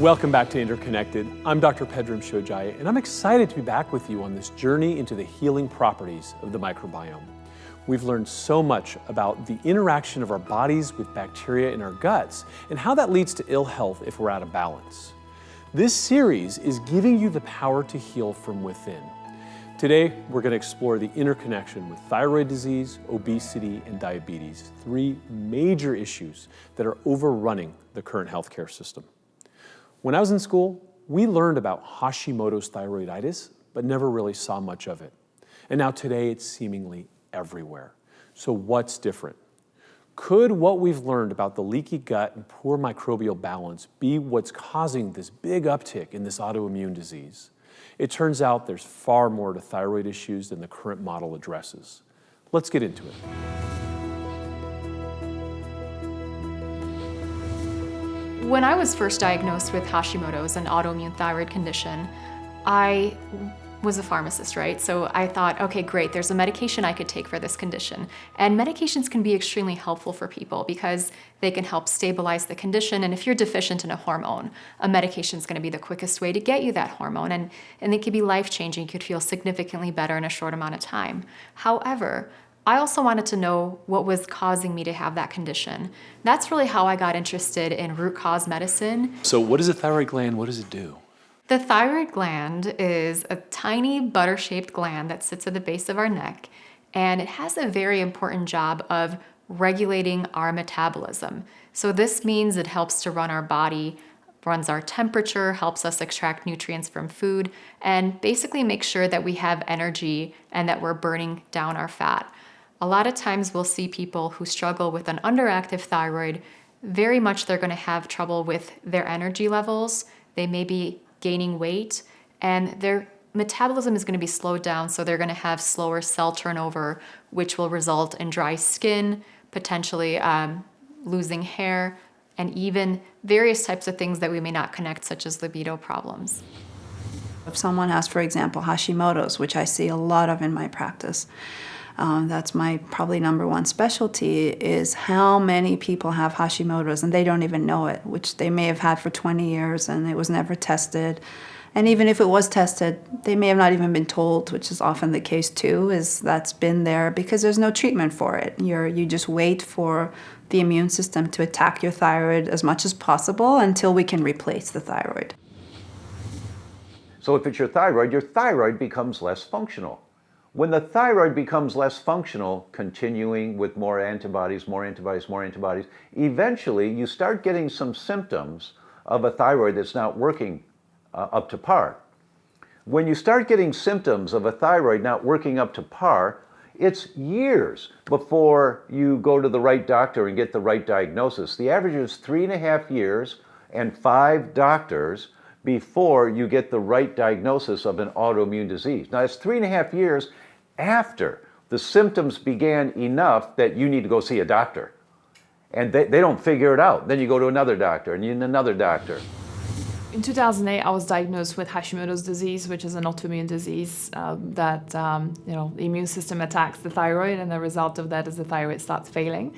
Welcome back to Interconnected. I'm Dr. Pedram Shojai, and I'm excited to be back with you on this journey into the healing properties of the microbiome. We've learned so much about the interaction of our bodies with bacteria in our guts and how that leads to ill health if we're out of balance. This series is giving you the power to heal from within. Today, we're going to explore the interconnection with thyroid disease, obesity, and diabetes, three major issues that are overrunning the current healthcare system. When I was in school, we learned about Hashimoto's thyroiditis, but never really saw much of it. And now today, it's seemingly everywhere. So what's different? Could what we've learned about the leaky gut and poor microbial balance be what's causing this big uptick in this autoimmune disease? It turns out there's far more to thyroid issues than the current model addresses. Let's get into it. When I was first diagnosed with Hashimoto's, an autoimmune thyroid condition, I was a pharmacist, right? So I thought, okay, great, there's a medication I could take for this condition. And medications can be extremely helpful for people because they can help stabilize the condition. And if you're deficient in a hormone, a medication is going to be the quickest way to get you that hormone. And it could be life-changing. You could feel significantly better in a short amount of time. However, I also wanted to know what was causing me to have that condition. That's really how I got interested in root cause medicine. So what is a thyroid gland? What does it do? The thyroid gland is a tiny butter-shaped gland that sits at the base of our neck, and it has a very important job of regulating our metabolism. So this means it helps to run our body, runs our temperature, helps us extract nutrients from food, and basically makes sure that we have energy and that we're burning down our fat. A lot of times we'll see people who struggle with an underactive thyroid, very much they're going to have trouble with their energy levels. They may be gaining weight, and their metabolism is going to be slowed down, so they're going to have slower cell turnover, which will result in dry skin, potentially losing hair, and even various types of things that we may not connect, such as libido problems. If someone has, for example, Hashimoto's, which I see a lot of in my practice, that's my probably number one specialty, is how many people have Hashimoto's and they don't even know it, which they may have had for 20 years and it was never tested. And even if it was tested, they may have not even been told, which is often the case too, is that's been there because there's no treatment for it. You just wait for the immune system to attack your thyroid as much as possible until we can replace the thyroid. So if it's your thyroid becomes less functional. When the thyroid becomes less functional, continuing with more antibodies, eventually you start getting some symptoms of a thyroid that's not working up to par. When you start getting symptoms of a thyroid not working up to par, it's years before you go to the right doctor and get the right diagnosis. The average is 3.5 years and 5 doctors before you get the right diagnosis of an autoimmune disease. Now, it's 3.5 years after the symptoms began enough that you need to go see a doctor. And they don't figure it out. Then you go to another doctor and another doctor. In 2008, I was diagnosed with Hashimoto's disease, which is an autoimmune disease that the immune system attacks the thyroid, and the result of that is the thyroid starts failing.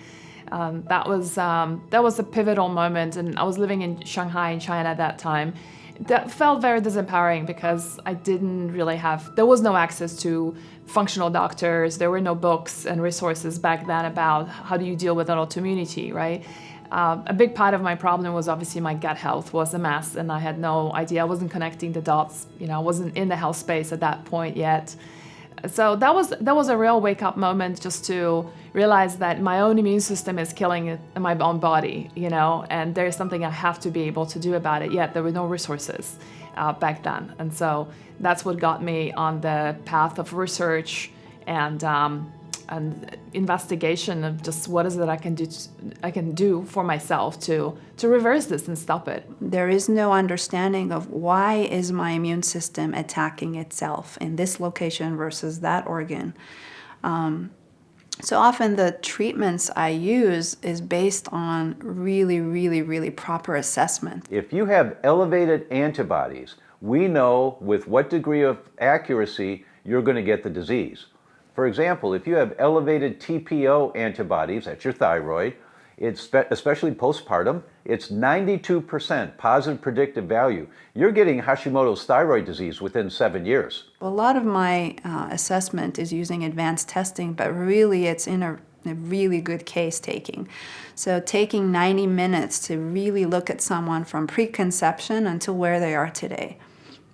That was a pivotal moment, and I was living in Shanghai in China at that time. That felt very disempowering because there was no access to functional doctors. There were no books and resources back then about how do you deal with autoimmunity, right? A big part of my problem was obviously my gut health was a mess, and I had no idea. I wasn't connecting the dots. I wasn't in the health space at that point yet. So that was a real wake-up moment, just to realize that my own immune system is killing my own body, and there's something I have to be able to do about it. Yet there were no resources back then, and so that's what got me on the path of research and investigation of just what is it I can do for myself to reverse this and stop it. There is no understanding of why is my immune system attacking itself in this location versus that organ. So often the treatments I use is based on really, really, really proper assessment. If you have elevated antibodies, we know with what degree of accuracy you're going to get the disease. For example, if you have elevated TPO antibodies, that's your thyroid, especially postpartum, it's 92% positive predictive value. You're getting Hashimoto's thyroid disease within 7 years. A lot of my assessment is using advanced testing, but really it's in a really good case taking. So taking 90 minutes to really look at someone from preconception until where they are today.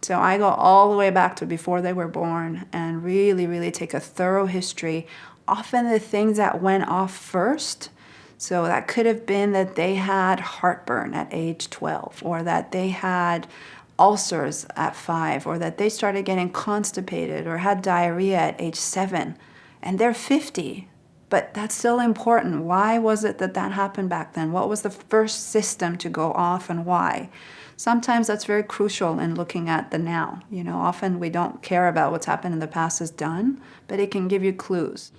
So I go all the way back to before they were born and really, really take a thorough history. Often the things that went off first, so that could have been that they had heartburn at age 12, or that they had ulcers at 5, or that they started getting constipated or had diarrhea at age 7, and they're 50. But that's still important. Why was it that that happened back then? What was the first system to go off and why? Sometimes that's very crucial in looking at the now. You know, often we don't care about what's happened in the past is done, but it can give you clues.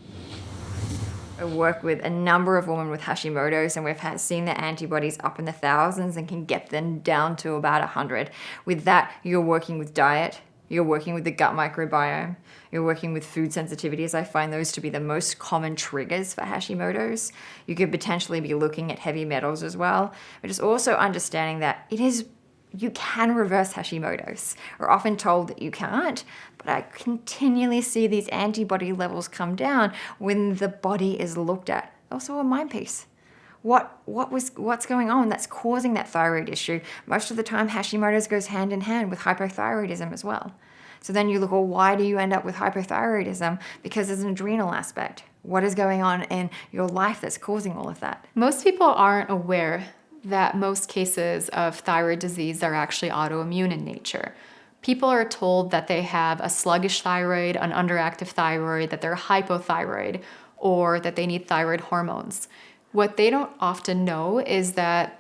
I work with a number of women with Hashimoto's, and we've seen their antibodies up in the thousands and can get them down to about 100. With that, you're working with diet, you're working with the gut microbiome, you're working with food sensitivities. I find those to be the most common triggers for Hashimoto's. You could potentially be looking at heavy metals as well, but it's also understanding that you can reverse Hashimoto's. We're often told that you can't, but I continually see these antibody levels come down when the body is looked at. Also a mind piece. What's going on that's causing that thyroid issue? Most of the time, Hashimoto's goes hand in hand with hypothyroidism as well. So then you look, well, why do you end up with hypothyroidism? Because there's an adrenal aspect. What is going on in your life that's causing all of that? Most people aren't aware that most cases of thyroid disease are actually autoimmune in nature. People are told that they have a sluggish thyroid, an underactive thyroid, that they're hypothyroid, or that they need thyroid hormones. What they don't often know is that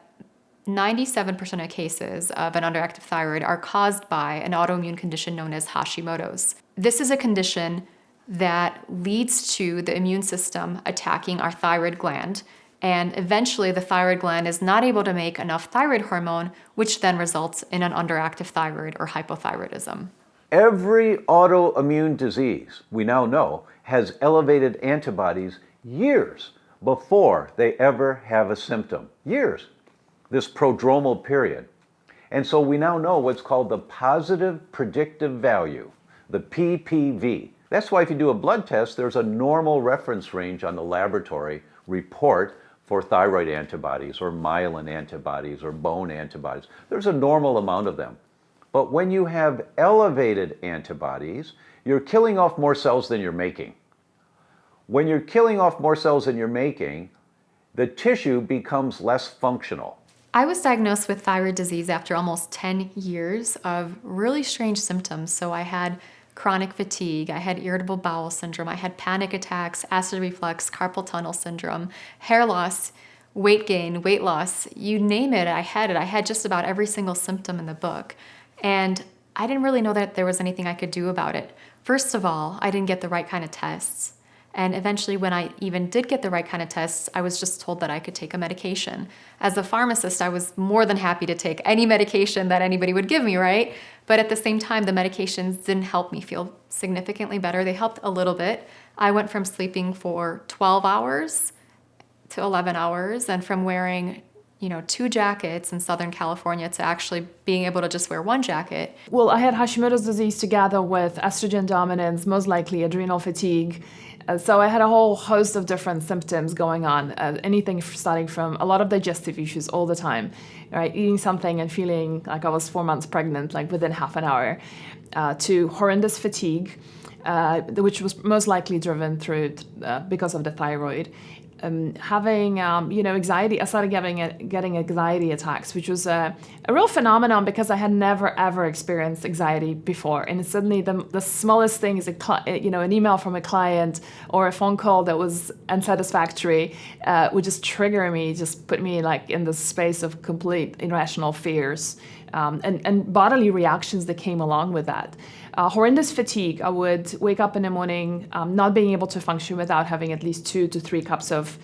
97% of cases of an underactive thyroid are caused by an autoimmune condition known as Hashimoto's. This is a condition that leads to the immune system attacking our thyroid gland, and eventually the thyroid gland is not able to make enough thyroid hormone, which then results in an underactive thyroid or hypothyroidism. Every autoimmune disease, we now know, has elevated antibodies years before they ever have a symptom. Years. This prodromal period. And so we now know what's called the positive predictive value, the PPV. That's why if you do a blood test, there's a normal reference range on the laboratory report for thyroid antibodies or myelin antibodies or bone antibodies. There's a normal amount of them. But when you have elevated antibodies, you're killing off more cells than you're making. When you're killing off more cells than you're making, the tissue becomes less functional. I was diagnosed with thyroid disease after almost 10 years of really strange symptoms. So I had chronic fatigue, I had irritable bowel syndrome, I had panic attacks, acid reflux, carpal tunnel syndrome, hair loss, weight gain, weight loss, you name it, I had it. I had just about every single symptom in the book. And I didn't really know that there was anything I could do about it. First of all, I didn't get the right kind of tests. And eventually, when I even did get the right kind of tests, I was just told that I could take a medication. As a pharmacist, I was more than happy to take any medication that anybody would give me, right? But at the same time, the medications didn't help me feel significantly better. They helped a little bit. I went from sleeping for 12 hours to 11 hours, and from wearing 2 jackets in Southern California to actually being able to just wear 1 jacket. Well, I had Hashimoto's disease together with estrogen dominance, most likely adrenal fatigue. So I had a whole host of different symptoms going on, anything starting from a lot of digestive issues all the time, right? Eating something and feeling like I was 4 months pregnant, like within half an hour, to horrendous fatigue, which was most likely driven through because of the thyroid. Having anxiety. I started getting anxiety attacks, which was a real phenomenon because I had never ever experienced anxiety before. And suddenly the smallest thing is an email from a client or a phone call that was unsatisfactory would just trigger me, just put me like in the space of complete irrational fears and bodily reactions that came along with that. Horrendous fatigue. I would wake up in the morning not being able to function without having at least 2 to 3 cups of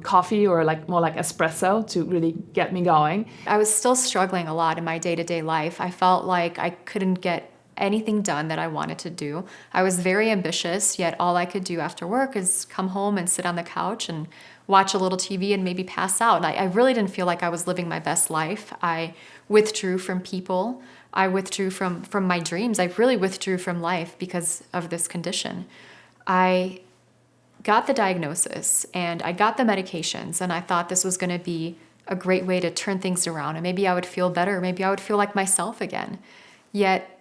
coffee or more like espresso to really get me going. I was still struggling a lot in my day-to-day life. I felt like I couldn't get anything done that I wanted to do. I was very ambitious, yet all I could do after work is come home and sit on the couch and watch a little TV and maybe pass out. I really didn't feel like I was living my best life. I withdrew from people. I withdrew from my dreams. I really withdrew from life because of this condition. I got the diagnosis and I got the medications, and I thought this was going to be a great way to turn things around, and maybe I would feel better. Maybe I would feel like myself again. Yet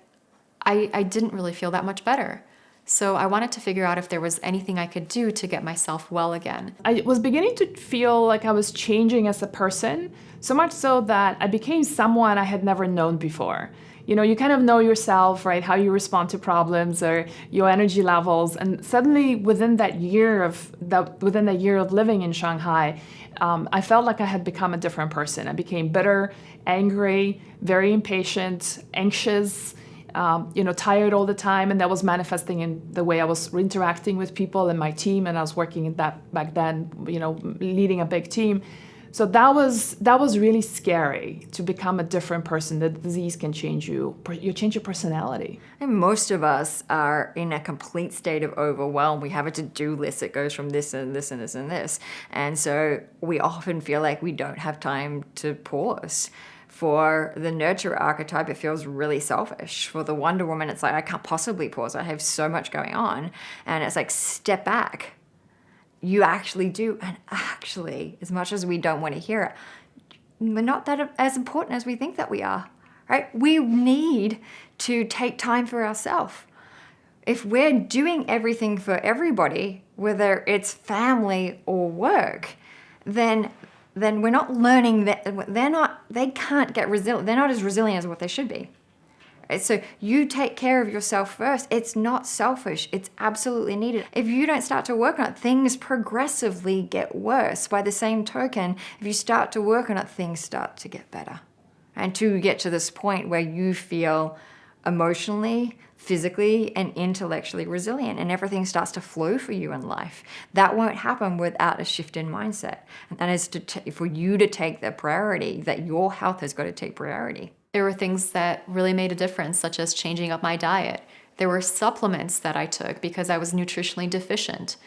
I didn't really feel that much better. So I wanted to figure out if there was anything I could do to get myself well again. I was beginning to feel like I was changing as a person, so much so that I became someone I had never known before. You know, you kind of know yourself, right? How you respond to problems or your energy levels. And suddenly within that year of living in Shanghai, I felt like I had become a different person. I became bitter, angry, very impatient, anxious, tired all the time. And that was manifesting in the way I was interacting with people and my team. And I was working in that back then, leading a big team. So that was really scary, to become a different person. The disease can change you. You change your personality. And most of us are in a complete state of overwhelm. We have a to-do list that goes from this and this and this and this. And so we often feel like we don't have time to pause. For the nurturer archetype, it feels really selfish. For the Wonder Woman, it's like, I can't possibly pause. I have so much going on. And it's like, step back. You actually do. And actually, as much as we don't want to hear it, we're not that as important as we think that we are, right? We need to take time for ourselves. If we're doing everything for everybody, whether it's family or work, then we're not learning that they can't get resilient. They're not as resilient as what they should be. So you take care of yourself first. It's not selfish. It's absolutely needed. If you don't start to work on it, things progressively get worse. By the same token, if you start to work on it, things start to get better. And to get to this point where you feel emotionally, physically, and intellectually resilient, and everything starts to flow for you in life. That won't happen without a shift in mindset. And that is for you to take the priority, that your health has got to take priority. There were things that really made a difference, such as changing up my diet. There were supplements that I took because I was nutritionally deficient.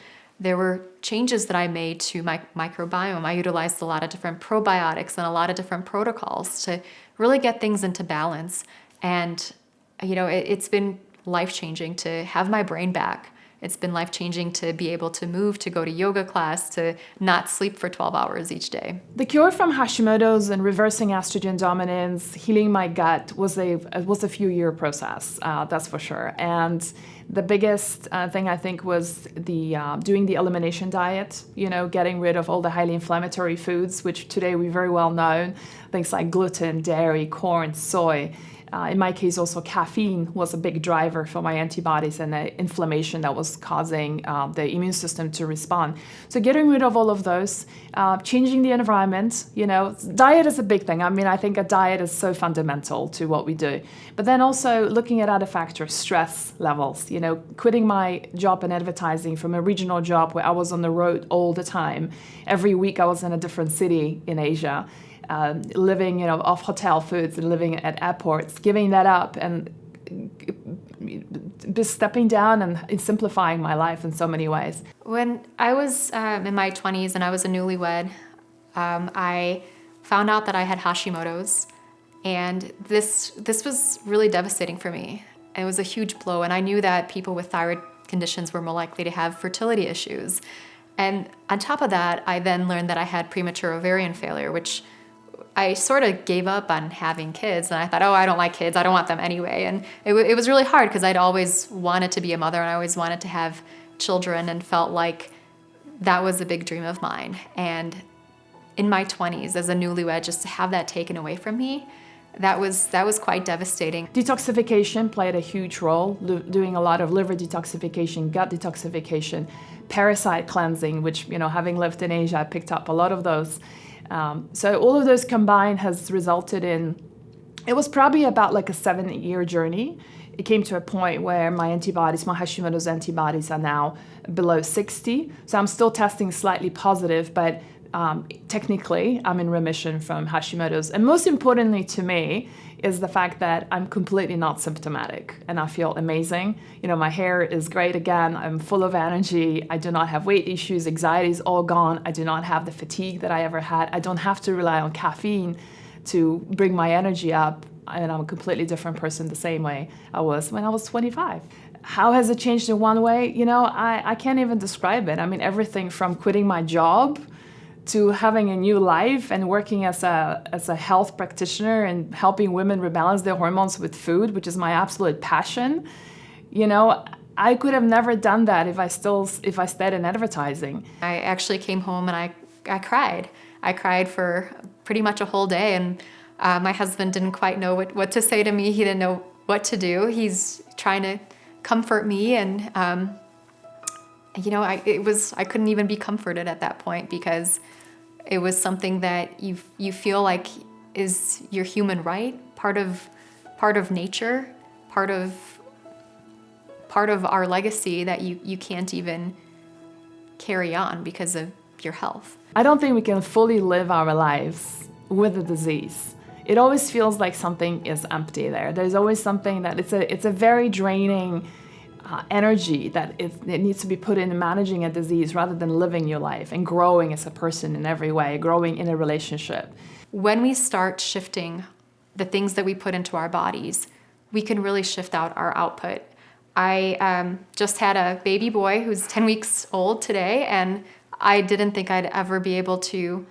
There were changes that I made to my microbiome. I utilized a lot of different probiotics and a lot of different protocols to really get things into balance. And, it's been life-changing to have my brain back. It's been life-changing to be able to move, to go to yoga class, to not sleep for 12 hours each day. The cure from Hashimoto's and reversing estrogen dominance, healing my gut was a few-year process, that's for sure. And the biggest thing I think was doing the elimination diet, getting rid of all the highly inflammatory foods, which today we very well know, things like gluten, dairy, corn, soy. In my case, also caffeine was a big driver for my antibodies and the inflammation that was causing the immune system to respond. So getting rid of all of those, changing the environment, diet is a big thing. I think a diet is so fundamental to what we do. But then also looking at other factors, stress levels, quitting my job in advertising from a regional job where I was on the road all the time. Every week I was in a different city in Asia. Living, off hotel foods and living at airports, giving that up and just stepping down and simplifying my life in so many ways. When I was in my 20s and I was a newlywed, I found out that I had Hashimoto's, and this was really devastating for me. It was a huge blow, and I knew that people with thyroid conditions were more likely to have fertility issues. And on top of that, I then learned that I had premature ovarian failure, which I sort of gave up on having kids, and I thought, I don't like kids. I don't want them anyway. And it was really hard because I'd always wanted to be a mother, and I always wanted to have children and felt like that was a big dream of mine. And in my 20s, as a newlywed, just to have that taken away from me, that was quite devastating. Detoxification played a huge role, doing a lot of liver detoxification, gut detoxification, parasite cleansing, which, having lived in Asia, I picked up a lot of those. So all of those combined has resulted in, it was probably about like a 7-year journey. It came to a point where my Hashimoto's antibodies are now below 60. So I'm still testing slightly positive, but technically, I'm in remission from Hashimoto's. And most importantly to me is the fact that I'm completely not symptomatic and I feel amazing. You know, my hair is great again. I'm full of energy. I do not have weight issues. Anxiety is all gone. I do not have the fatigue that I ever had. I don't have to rely on caffeine to bring my energy up. And I'm a completely different person the same way I was when I was 25. How has it changed in one way? You know, I can't even describe it. I mean, everything from quitting my job to having a new life and working as a health practitioner and helping women rebalance their hormones with food, which is my absolute passion. You know, I could have never done that if I stayed in advertising. I actually came home and I cried. I cried for pretty much a whole day, and my husband didn't quite know what to say to me. He didn't know what to do. He's trying to comfort me, and you know, I couldn't even be comforted at that point, because it was something that you feel like is your human right, part of nature, part of our legacy that you can't even carry on because of your health. I don't think we can fully live our lives with a disease. It always feels like something is empty there. There's always something that it's a very draining energy that it needs to be put in managing a disease rather than living your life and growing as a person in every way, growing in a relationship. When we start shifting the things that we put into our bodies, we can really shift out our output. I just had a baby boy who's 10 weeks old today, and I didn't think I'd ever be able to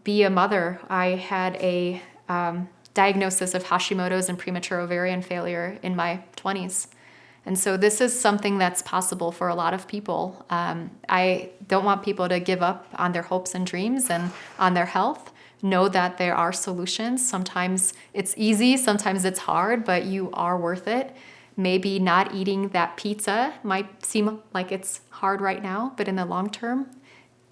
be a mother. I had a diagnosis of Hashimoto's and premature ovarian failure in my 20s. And so this is something that's possible for a lot of people. I don't want people to give up on their hopes and dreams and on their health. Know that there are solutions. Sometimes it's easy, sometimes it's hard, but you are worth it. Maybe not eating that pizza might seem like it's hard right now, but in the long term,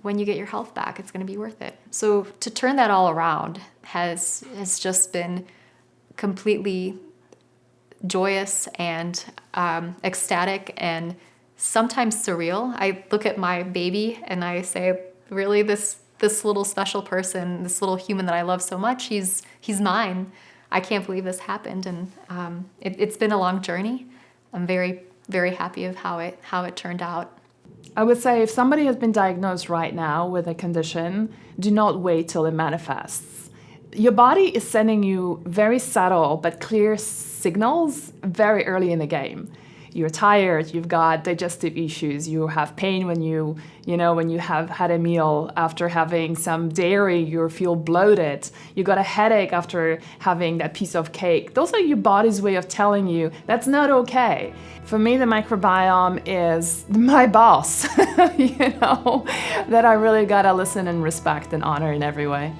when you get your health back, it's going to be worth it. So to turn that all around has just been completely joyous and ecstatic and sometimes surreal. I look at my baby and I say, really, this little special person, this little human that I love so much, he's mine. I can't believe this happened, and it's been a long journey. I'm very, very happy of how it turned out. I would say if somebody has been diagnosed right now with a condition, do not wait till it manifests. Your body is sending you very subtle but clear signals very early in the game. You're tired, you've got digestive issues, you have pain when you have had a meal after having some dairy, you feel bloated, you got a headache after having that piece of cake. Those are your body's way of telling you that's not okay. For me, the microbiome is my boss, that I really gotta listen and respect and honor in every way.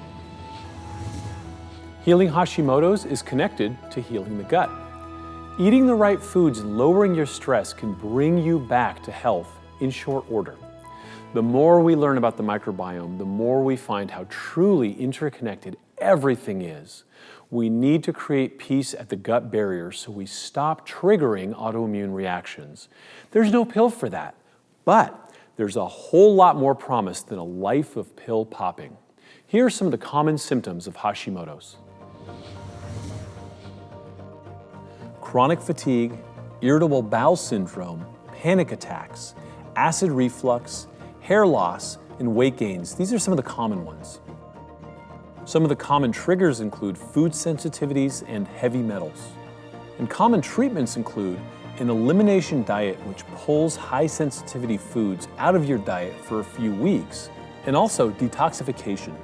Healing Hashimoto's is connected to healing the gut. Eating the right foods and lowering your stress can bring you back to health in short order. The more we learn about the microbiome, the more we find how truly interconnected everything is. We need to create peace at the gut barrier so we stop triggering autoimmune reactions. There's no pill for that, but there's a whole lot more promise than a life of pill popping. Here are some of the common symptoms of Hashimoto's. Chronic fatigue, irritable bowel syndrome, panic attacks, acid reflux, hair loss, and weight gains. These are some of the common ones. Some of the common triggers include food sensitivities and heavy metals. And common treatments include an elimination diet which pulls high sensitivity foods out of your diet for a few weeks, and also detoxification.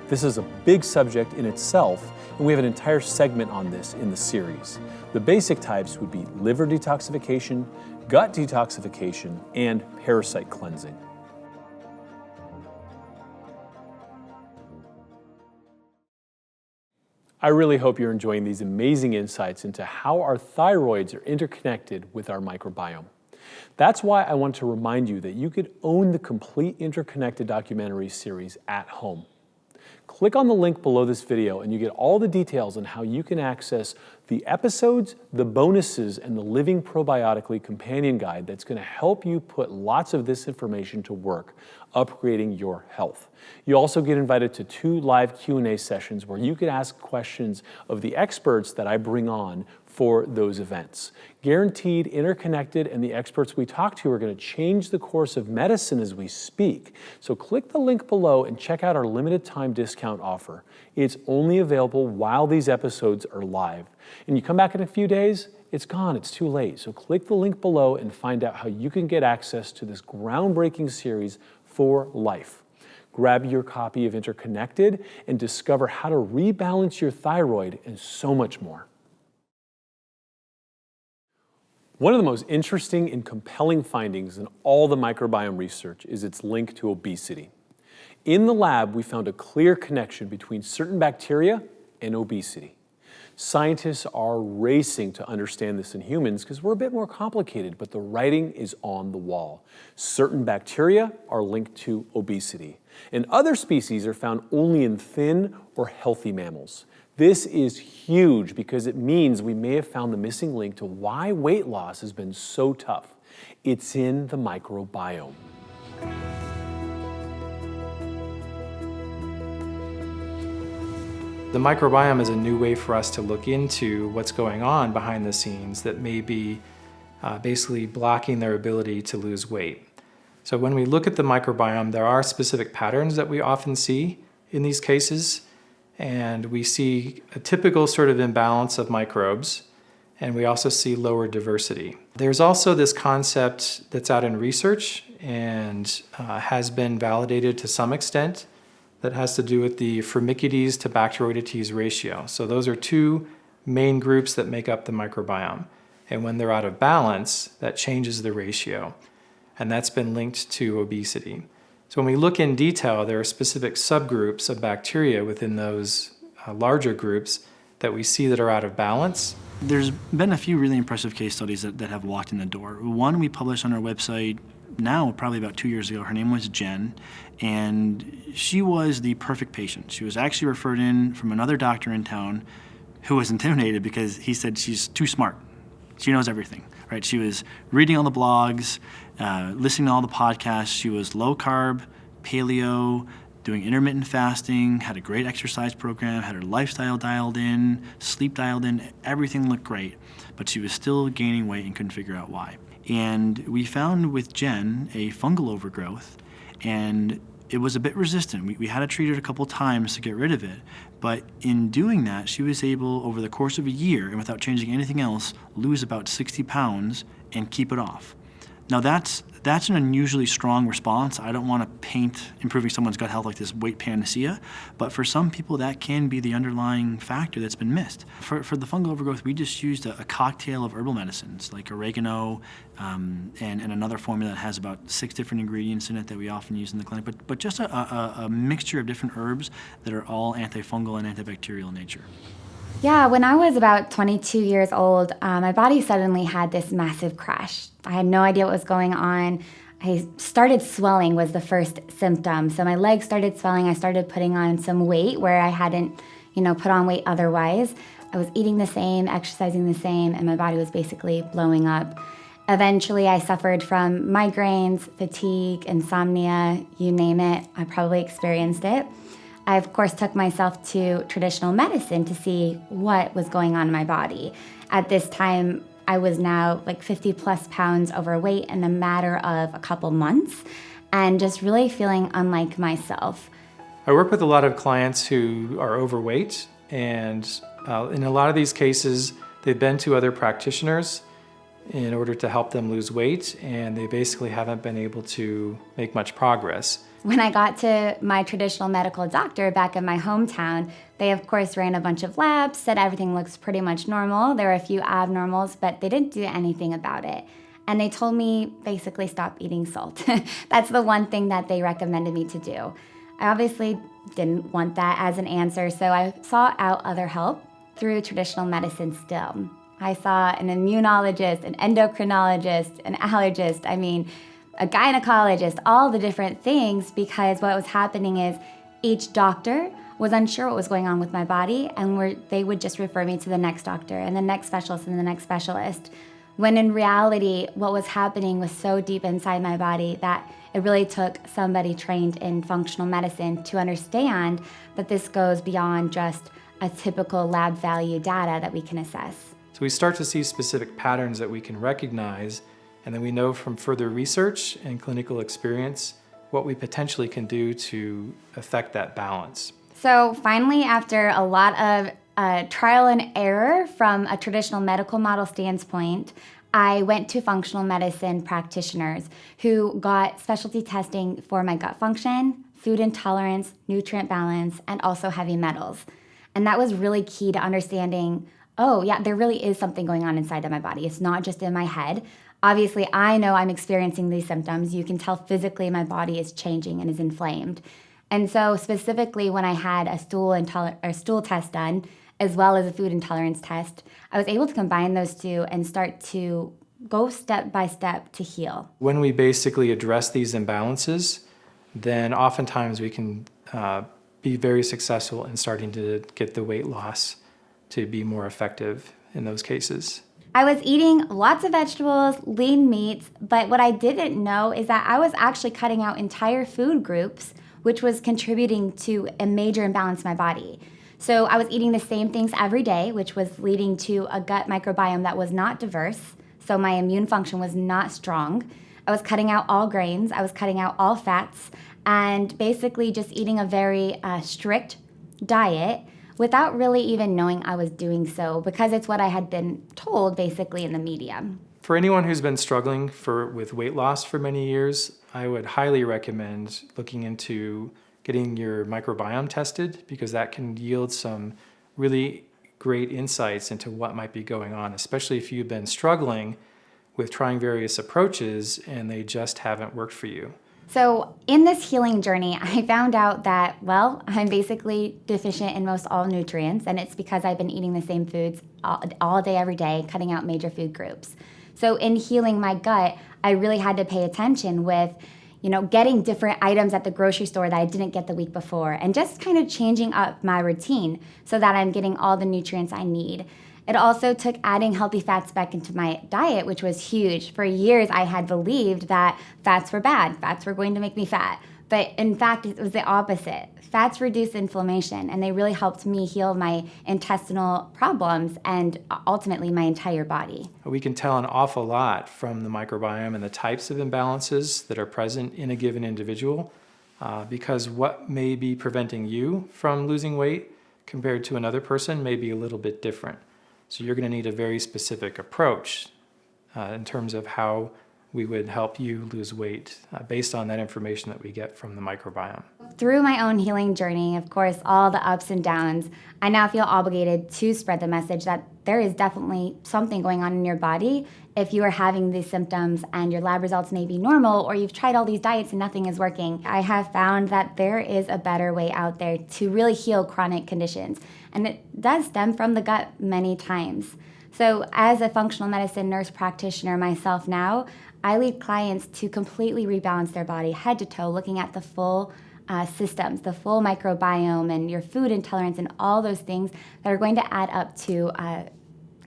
This is a big subject in itself, and we have an entire segment on this in the series. The basic types would be liver detoxification, gut detoxification, and parasite cleansing. I really hope you're enjoying these amazing insights into how our thyroids are interconnected with our microbiome. That's why I want to remind you that you could own the complete interconnected documentary series at home. Click on the link below this video and you get all the details on how you can access the episodes, the bonuses, and the Living Probiotically companion guide that's going to help you put lots of this information to work, upgrading your health. You also get invited to 2 live Q&A sessions where you can ask questions of the experts that I bring on for those events. Guaranteed, interconnected, and the experts we talk to are going to change the course of medicine as we speak. So click the link below and check out our limited time discount offer. It's only available while these episodes are live. And you come back in a few days, it's gone, it's too late. So click the link below and find out how you can get access to this groundbreaking series for life. Grab your copy of Interconnected and discover how to rebalance your thyroid and so much more. One of the most interesting and compelling findings in all the microbiome research is its link to obesity. In the lab, we found a clear connection between certain bacteria and obesity. Scientists are racing to understand this in humans because we're a bit more complicated, but the writing is on the wall. Certain bacteria are linked to obesity, and other species are found only in thin or healthy mammals. This is huge because it means we may have found the missing link to why weight loss has been so tough. It's in the microbiome. The microbiome is a new way for us to look into what's going on behind the scenes that may be basically blocking their ability to lose weight. So when we look at the microbiome, there are specific patterns that we often see in these cases, and we see a typical sort of imbalance of microbes, and we also see lower diversity. There's also this concept that's out in research and has been validated to some extent that has to do with the Firmicutes to Bacteroidetes ratio. So those are 2 main groups that make up the microbiome. And when they're out of balance, that changes the ratio. And that's been linked to obesity. So when we look in detail, there are specific subgroups of bacteria within those larger groups that we see that are out of balance. There's been a few really impressive case studies that have walked in the door. One we published on our website now, probably about 2 years ago. Her name was Jen, and she was the perfect patient. She was actually referred in from another doctor in town who was intimidated because he said she's too smart. She knows everything, right? She was reading all the blogs, listening to all the podcasts. She was low carb, paleo, doing intermittent fasting, had a great exercise program, had her lifestyle dialed in, sleep dialed in, everything looked great, but she was still gaining weight and couldn't figure out why. And we found with Jen a fungal overgrowth, and it was a bit resistant. We had to treat it a couple times to get rid of it, but in doing that, she was able, over the course of a year, and without changing anything else, lose about 60 pounds and keep it off. Now that's an unusually strong response. I don't want to paint improving someone's gut health like this weight panacea, but for some people that can be the underlying factor that's been missed. For the fungal overgrowth, we just used a cocktail of herbal medicines like oregano and another formula that has about 6 different ingredients in it that we often use in the clinic, but just a mixture of different herbs that are all antifungal and antibacterial in nature. Yeah, when I was about 22 years old, my body suddenly had this massive crash. I had no idea what was going on. I started swelling was the first symptom. So my legs started swelling. I started putting on some weight where I hadn't, put on weight otherwise. I was eating the same, exercising the same, and my body was basically blowing up. Eventually, I suffered from migraines, fatigue, insomnia, you name it. I probably experienced it. I, of course, took myself to traditional medicine to see what was going on in my body. At this time, I was now like 50 plus pounds overweight in a matter of a couple months and just really feeling unlike myself. I work with a lot of clients who are overweight, and in a lot of these cases, they've been to other practitioners in order to help them lose weight, and they basically haven't been able to make much progress. When I got to my traditional medical doctor back in my hometown, they of course ran a bunch of labs, said everything looks pretty much normal. There were a few abnormals, but they didn't do anything about it. And they told me basically stop eating salt. That's the one thing that they recommended me to do. I obviously didn't want that as an answer, so I sought out other help through traditional medicine still. I saw an immunologist, an endocrinologist, an allergist, a gynecologist, all the different things, because what was happening is each doctor was unsure what was going on with my body, and they would just refer me to the next doctor and the next specialist and the next specialist. When in reality, what was happening was so deep inside my body that it really took somebody trained in functional medicine to understand that this goes beyond just a typical lab value data that we can assess. So we start to see specific patterns that we can recognize, and then we know from further research and clinical experience what we potentially can do to affect that balance. So finally, after a lot of trial and error from a traditional medical model standpoint, I went to functional medicine practitioners who got specialty testing for my gut function, food intolerance, nutrient balance, and also heavy metals. And that was really key to understanding, oh yeah, there really is something going on inside of my body. It's not just in my head. Obviously, I know I'm experiencing these symptoms. You can tell physically my body is changing and is inflamed. And so specifically when I had a stool test done, as well as a food intolerance test, I was able to combine those two and start to go step by step to heal. When we basically address these imbalances, then oftentimes we can be very successful in starting to get the weight loss to be more effective in those cases. I was eating lots of vegetables, lean meats, but what I didn't know is that I was actually cutting out entire food groups, which was contributing to a major imbalance in my body. So I was eating the same things every day, which was leading to a gut microbiome that was not diverse, so my immune function was not strong. I was cutting out all grains, I was cutting out all fats, and basically just eating a very strict diet without really even knowing I was doing so, because it's what I had been told basically in the media. For anyone who's been struggling with weight loss for many years, I would highly recommend looking into getting your microbiome tested, because that can yield some really great insights into what might be going on, especially if you've been struggling with trying various approaches and they just haven't worked for you. So in this healing journey, I found out that, well, I'm basically deficient in most all nutrients, and it's because I've been eating the same foods all day, every day, cutting out major food groups. So in healing my gut, I really had to pay attention with, getting different items at the grocery store that I didn't get the week before, and just kind of changing up my routine so that I'm getting all the nutrients I need. It also took adding healthy fats back into my diet, which was huge. For years, I had believed that fats were bad. Fats were going to make me fat. But in fact, it was the opposite. Fats reduce inflammation, and they really helped me heal my intestinal problems and ultimately my entire body. We can tell an awful lot from the microbiome and the types of imbalances that are present in a given individual, because what may be preventing you from losing weight compared to another person may be a little bit different. So you're going to need a very specific approach in terms of how we would help you lose weight based on that information that we get from the microbiome. Through my own healing journey, of course, all the ups and downs, I now feel obligated to spread the message that there is definitely something going on in your body if you are having these symptoms and your lab results may be normal, or you've tried all these diets and nothing is working. I have found that there is a better way out there to really heal chronic conditions, and it does stem from the gut many times. So as a functional medicine nurse practitioner myself now, I lead clients to completely rebalance their body head to toe, looking at the full systems, the full microbiome and your food intolerance and all those things that are going to add up to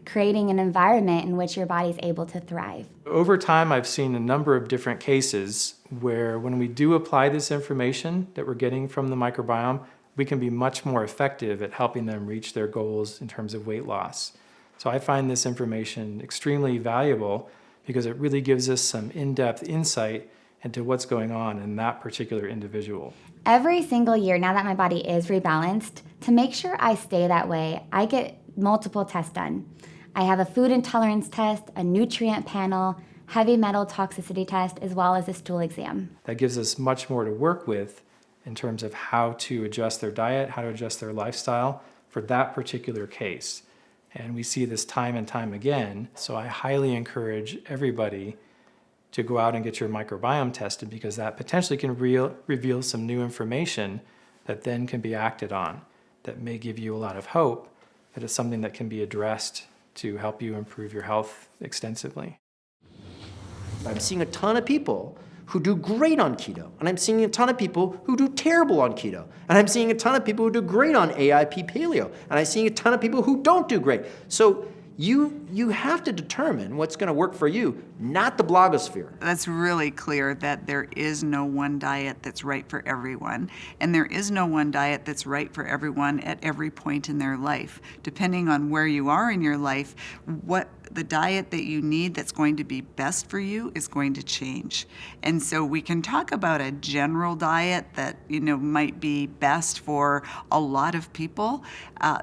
creating an environment in which your body is able to thrive. Over time, I've seen a number of different cases where when we do apply this information that we're getting from the microbiome, we can be much more effective at helping them reach their goals in terms of weight loss. So I find this information extremely valuable because it really gives us some in-depth insight into what's going on in that particular individual. Every single year, now that my body is rebalanced, to make sure I stay that way, I get multiple tests done. I have a food intolerance test, a nutrient panel, heavy metal toxicity test, as well as a stool exam. That gives us much more to work with in terms of how to adjust their diet, how to adjust their lifestyle for that particular case. And we see this time and time again, so I highly encourage everybody to go out and get your microbiome tested, because that potentially can reveal some new information that then can be acted on, that may give you a lot of hope that it's something that can be addressed to help you improve your health extensively. I'm seeing a ton of people who do great on keto, and I'm seeing a ton of people who do terrible on keto, and I'm seeing a ton of people who do great on AIP paleo, and I'm seeing a ton of people who don't do great. So you have to determine what's going to work for you, not the blogosphere. That's really clear that there is no one diet that's right for everyone, and there is no one diet that's right for everyone at every point in their life. Depending on where you are in your life, what the diet that you need that's going to be best for you is going to change. And so we can talk about a general diet that, might be best for a lot of people.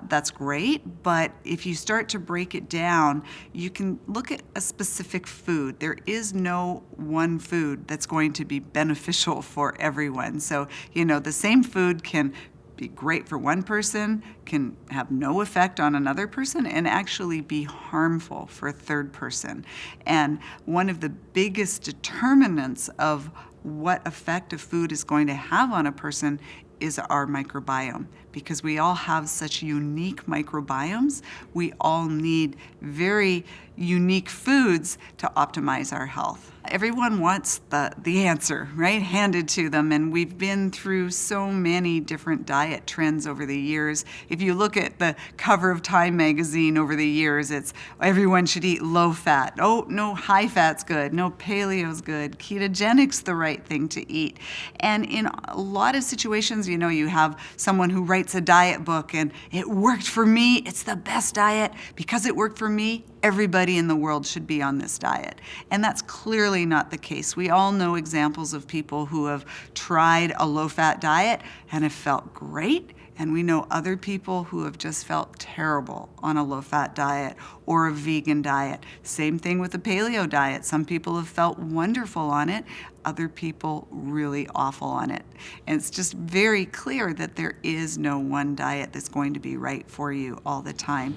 That's great, but if you start to break it down, you can look at a specific food. There is no one food that's going to be beneficial for everyone. So, the same food can be great for one person, can have no effect on another person, and actually be harmful for a third person. And one of the biggest determinants of what effect a food is going to have on a person is our microbiome. Because we all have such unique microbiomes, we all need very unique foods to optimize our health. Everyone wants the answer, right, handed to them, and we've been through so many different diet trends over the years. If you look at the cover of Time magazine over the years, it's everyone should eat low fat. Oh, no, high fat's good. No, paleo's good. Ketogenic's the right thing to eat. And in a lot of situations, you have someone who writes a diet book and it worked for me, it's the best diet. Because it worked for me, everybody in the world should be on this diet. And that's clearly not the case. We all know examples of people who have tried a low-fat diet and have felt great, and we know other people who have just felt terrible on a low-fat diet or a vegan diet. Same thing with the paleo diet. Some people have felt wonderful on it, other people really awful on it. And it's just very clear that there is no one diet that's going to be right for you all the time.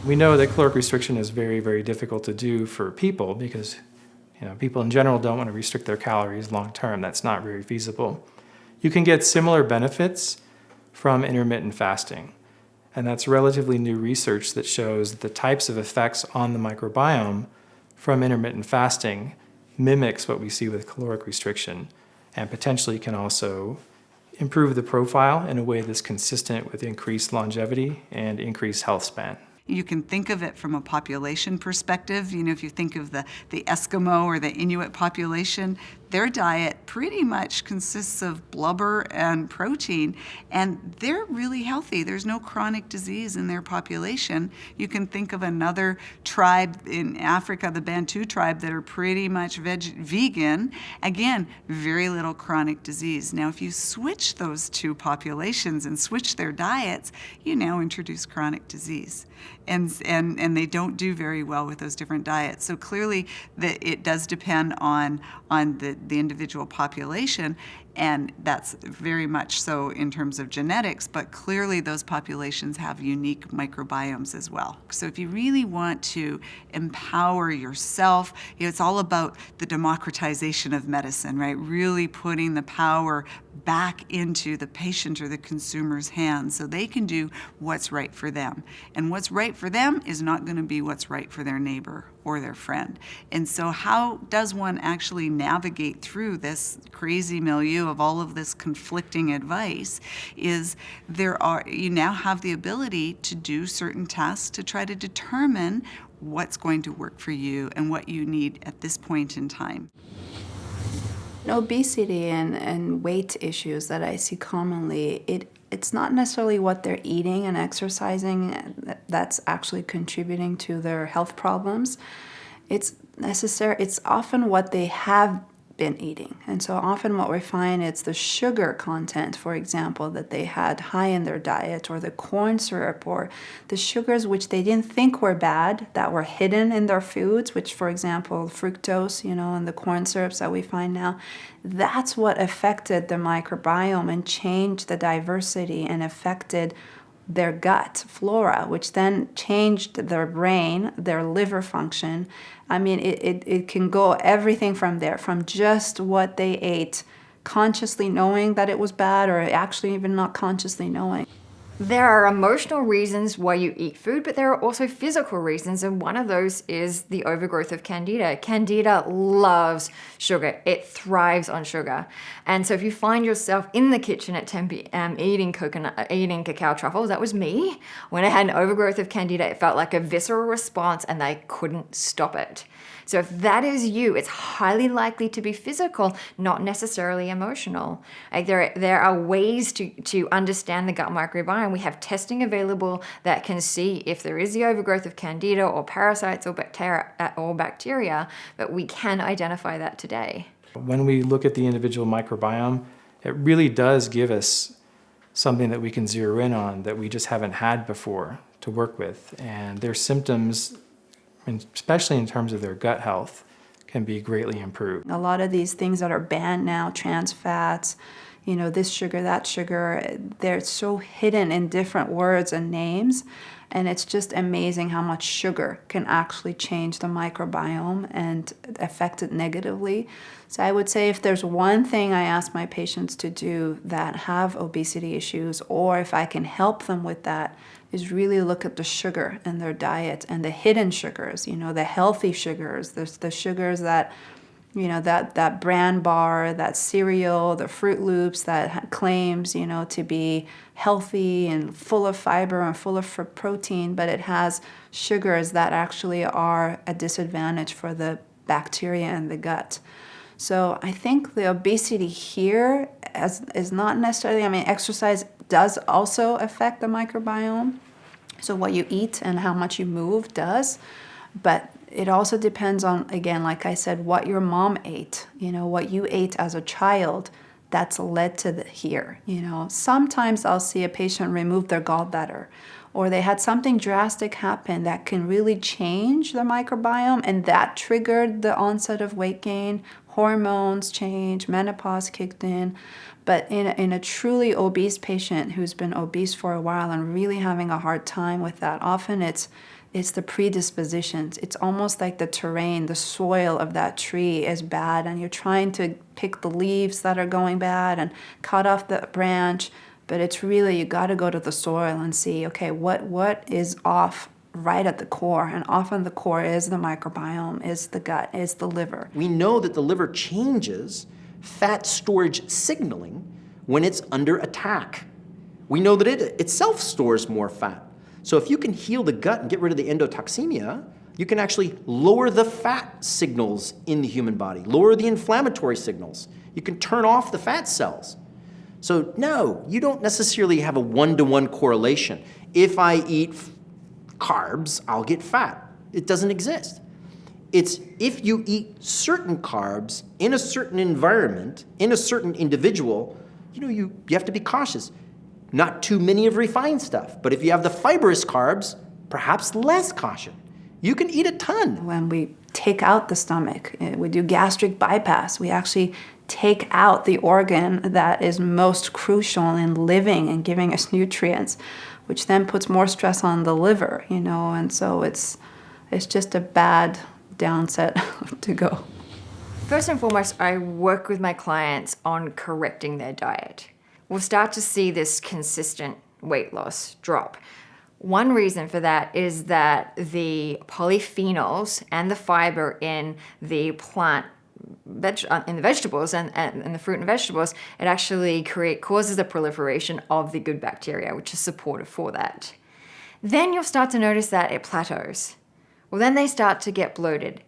We know that caloric restriction is very, very difficult to do for people because people in general don't want to restrict their calories long term. That's not very feasible. You can get similar benefits from intermittent fasting. And that's relatively new research that shows that the types of effects on the microbiome from intermittent fasting mimics what we see with caloric restriction and potentially can also improve the profile in a way that's consistent with increased longevity and increased health span. You can think of it from a population perspective. If you think of the Eskimo or the Inuit population, their diet pretty much consists of blubber and protein, and they're really healthy. There's no chronic disease in their population. You can think of another tribe in Africa, the Bantu tribe, that are pretty much vegan. Again, very little chronic disease. Now, if you switch those two populations and switch their diets, you now introduce chronic disease. And they don't do very well with those different diets. So clearly it does depend on the individual population, and that's very much so in terms of genetics, but clearly those populations have unique microbiomes as well. So if you really want to empower yourself, it's all about the democratization of medicine, right? Really putting the power back into the patient or the consumer's hands so they can do what's right for them. And what's right for them is not going to be what's right for their neighbor or their friend. And so how does one actually navigate through this crazy milieu of all of this conflicting advice is you now have the ability to do certain tests to try to determine what's going to work for you and what you need at this point in time. Obesity and weight issues that I see commonly, it's not necessarily what they're eating and exercising that's actually contributing to their health problems. It's often what they have been eating. And so often what we find it's the sugar content, for example, that they had high in their diet, or the corn syrup, or the sugars which they didn't think were bad that were hidden in their foods, which, for example, fructose, and the corn syrups that we find now. That's what affected the microbiome and changed the diversity and affected their gut flora, which then changed their brain, their liver function. I mean, it can go everything from there, from just what they ate, consciously knowing that it was bad, or actually even not consciously knowing. There are emotional reasons why you eat food, but there are also physical reasons, and one of those is the overgrowth of Candida. Candida loves sugar. It thrives on sugar. And so if you find yourself in the kitchen at 10 p.m. eating cacao truffles, that was me. When I had an overgrowth of Candida, it felt like a visceral response and I couldn't stop it. So if that is you, it's highly likely to be physical, not necessarily emotional. Like there are ways to understand the gut microbiome. We have testing available that can see if there is the overgrowth of Candida or parasites or bacteria, but we can identify that today. When we look at the individual microbiome, it really does give us something that we can zero in on that we just haven't had before to work with. And their symptoms, and especially in terms of their gut health, can be greatly improved. A lot of these things that are banned now, trans fats, this sugar, that sugar, they're so hidden in different words and names. And it's just amazing how much sugar can actually change the microbiome and affect it negatively. So I would say if there's one thing I ask my patients to do that have obesity issues, or if I can help them with that, is really look at the sugar in their diet and the hidden sugars, the healthy sugars. There's the sugars that, that brand bar, that cereal, the Fruit Loops that claims, to be healthy and full of fiber and full of protein, but it has sugars that actually are a disadvantage for the bacteria in the gut. So I think the obesity here is not necessarily, exercise does also affect the microbiome. So what you eat and how much you move does, but it also depends on, again, like I said, what your mom ate, what you ate as a child that's led to here. Sometimes I'll see a patient remove their gallbladder, or they had something drastic happen that can really change the microbiome, and that triggered the onset of weight gain, hormones change, menopause kicked in. But in a truly obese patient who's been obese for a while and really having a hard time with that, often it's the predispositions. It's almost like the terrain, the soil of that tree is bad, and you're trying to pick the leaves that are going bad and cut off the branch. But it's really, you got to go to the soil and see, okay, what is off right at the core? And often the core is the microbiome, is the gut, is the liver. We know that the liver changes fat storage signaling when it's under attack. We know that it itself stores more fat. So if you can heal the gut and get rid of the endotoxemia, you can actually lower the fat signals in the human body, lower the inflammatory signals. You can turn off the fat cells. So no, you don't necessarily have a one-to-one correlation. If I eat carbs, I'll get fat. It doesn't exist. It's if you eat certain carbs in a certain environment, in a certain individual, you have to be cautious. Not too many of refined stuff, but if you have the fibrous carbs, perhaps less caution. You can eat a ton. When we take out the stomach, we do gastric bypass, we actually take out the organ that is most crucial in living and giving us nutrients, which then puts more stress on the liver, and so it's just a bad downset to go. First and foremost, I work with my clients on correcting their diet. We'll start to see this consistent weight loss drop. One reason for that is that the polyphenols and the fiber in the in the vegetables and the fruit and vegetables, it actually causes the proliferation of the good bacteria, which is supportive for that. Then you'll start to notice that it plateaus. Well, then they start to get bloated.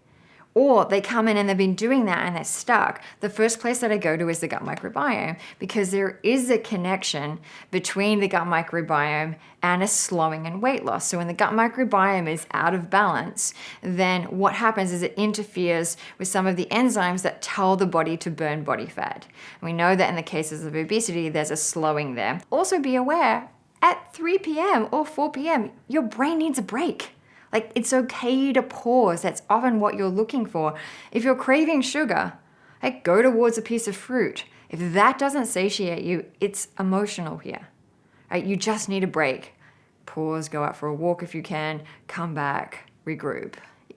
Or they come in and they've been doing that and they're stuck. The first place that I go to is the gut microbiome, because there is a connection between the gut microbiome and a slowing in weight loss. So when the gut microbiome is out of balance, then what happens is it interferes with some of the enzymes that tell the body to burn body fat. And we know that in the cases of obesity, there's a slowing there. Also be aware, at 3 p.m. or 4 p.m., your brain needs a break. Like, it's okay to pause. That's often what you're looking for. If you're craving sugar, go towards a piece of fruit. If that doesn't satiate you, it's emotional here. You just need a break. Pause, go out for a walk if you can, come back, regroup.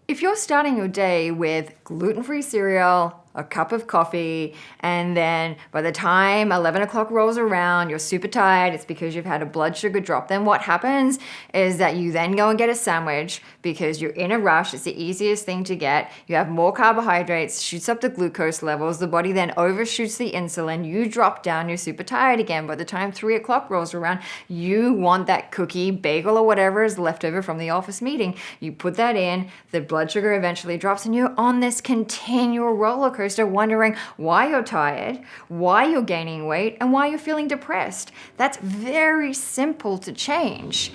If you're starting your day with gluten-free cereal, a cup of coffee, and then by the time 11 o'clock rolls around, you're super tired, it's because you've had a blood sugar drop. Then what happens is that you then go and get a sandwich because you're in a rush, it's the easiest thing to get. You have more carbohydrates, shoots up the glucose levels, the body then overshoots the insulin, you drop down, you're super tired again. By the time 3 o'clock rolls around, you want that cookie, bagel, or whatever is left over from the office meeting. You put that in, the blood sugar eventually drops, and you're on this continual roller coaster wondering why you're tired, why you're gaining weight, and why you're feeling depressed. That's very simple to change.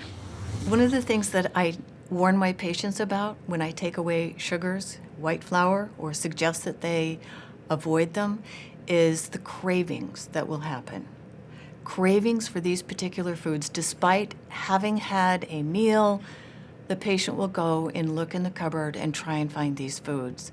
One of the things that I warn my patients about when I take away sugars, white flour, or suggest that they avoid them is the cravings that will happen. Cravings for these particular foods, despite having had a meal, the patient will go and look in the cupboard and try and find these foods.